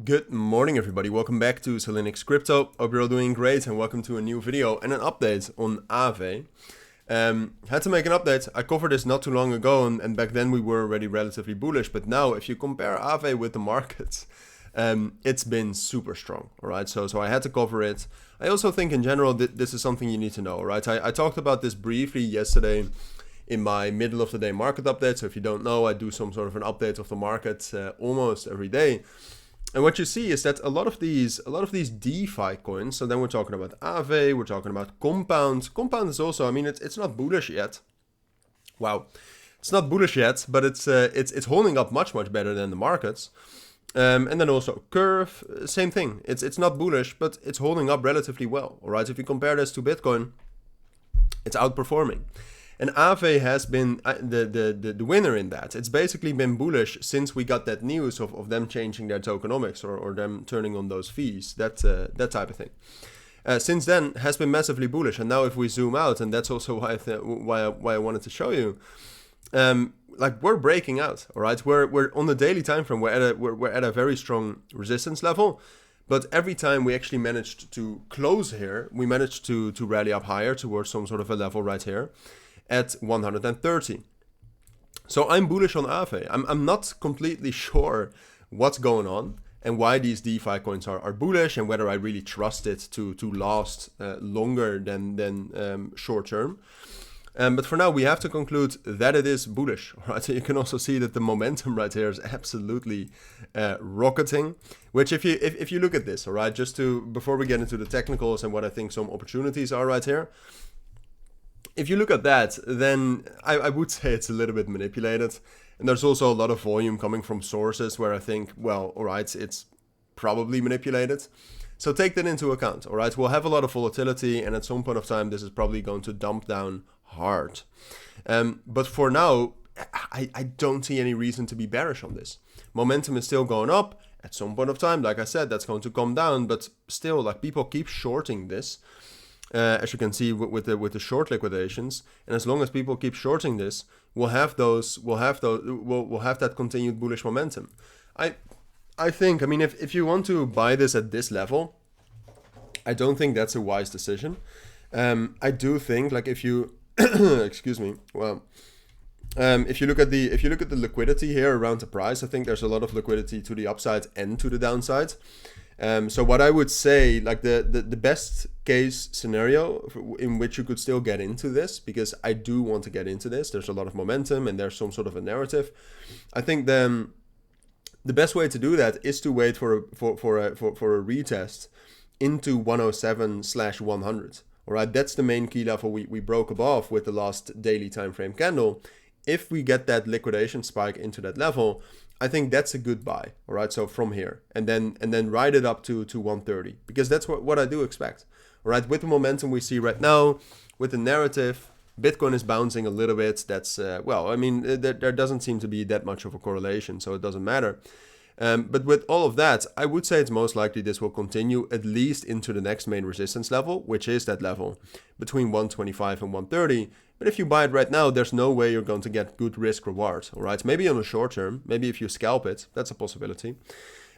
Good morning, everybody. Welcome back to Cilinix Crypto. Hope you're all doing great, and welcome to a new video and an update on Aave. Had to make an update. I covered this not too long ago, and back then we were already relatively bullish. But now, if you compare Aave with the markets, it's been super strong. All right, so I had to cover it. I also think in general this is something you need to know. Right, I talked about this briefly yesterday in my middle of the day market update. So if you don't know, I do some sort of an update of the market almost every day. And what you see is that a lot of these DeFi coins, so then we're talking about Aave, we're talking about Compound. Compound is also, I mean, it's not bullish yet. Wow. It's not bullish yet, but it's holding up much better than the markets. And then also Curve, same thing. It's not bullish, but it's holding up relatively well. All right, if you compare this to Bitcoin, it's outperforming. And Aave has been the winner in that. It's basically been bullish since we got that news of them changing their tokenomics or them turning on those fees, that type of thing. Since then has been massively bullish. And now if we zoom out, and that's also why I wanted to show you, like we're breaking out. All right, we're on the daily time frame. We're at a very strong resistance level. But every time we actually managed to close here, we managed to rally up higher towards some sort of a level right here at 130. So I'm bullish on Aave. I'm not completely sure what's going on and why these DeFi coins are bullish and whether I really trust it to last longer than short term. But for now, we have to conclude that it is bullish. Right? So you can also see that the momentum right here is absolutely rocketing. Which, if you look at this, all right, before we get into the technicals and what I think some opportunities are right here. If you look at that, then I would say it's a little bit manipulated. And there's also a lot of volume coming from sources where I think, well, all right, it's probably manipulated. So take that into account, all right? We'll have a lot of volatility, and at some point of time, this is probably going to dump down hard. But for now, I don't see any reason to be bearish on this. Momentum is still going up. At some point of time, like I said, that's going to come down. But still, like people keep shorting this. As you can see with the short liquidations, and as long as people keep shorting this, we'll have that continued bullish momentum. I think, I mean, if you want to buy this at this level, I don't think that's a wise decision. I do think, like, if you excuse me, well, if you look at the liquidity here around the price, I think there's a lot of liquidity to the upside and to the downside. So what I would say, like the best case scenario in which you could still get into this, because I do want to get into this, there's a lot of momentum and there's some sort of a narrative. I think then the best way to do that is to wait for a retest into 107/100. All right, that's the main key level we broke above with the last daily time frame candle. If we get that liquidation spike into that level, I think that's a good buy. All right, so from here and then ride it up to 130, because that's what I do expect. All right, with the momentum we see right now, with the narrative, Bitcoin is bouncing a little bit. That's well, I mean, there doesn't seem to be that much of a correlation, so it doesn't matter. But with all of that, I would say it's most likely this will continue at least into the next main resistance level, which is that level between 125 and 130. But if you buy it right now, there's no way you're going to get good risk reward. All right, maybe on the short term, maybe if you scalp it, that's a possibility.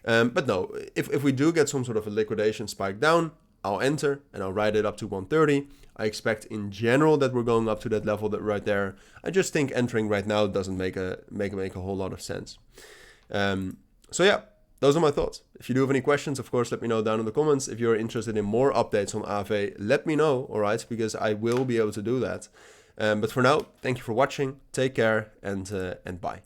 But no, if we do get some sort of a liquidation spike down, I'll enter and I'll ride it up to 130. I expect in general that we're going up to that level that right there. I just think entering right now doesn't make a whole lot of sense. So yeah, those are my thoughts. If you do have any questions, of course, let me know down in the comments. If you're interested in more updates on Aave, let me know, all right, because I will be able to do that. But for now, thank you for watching. Take care and bye.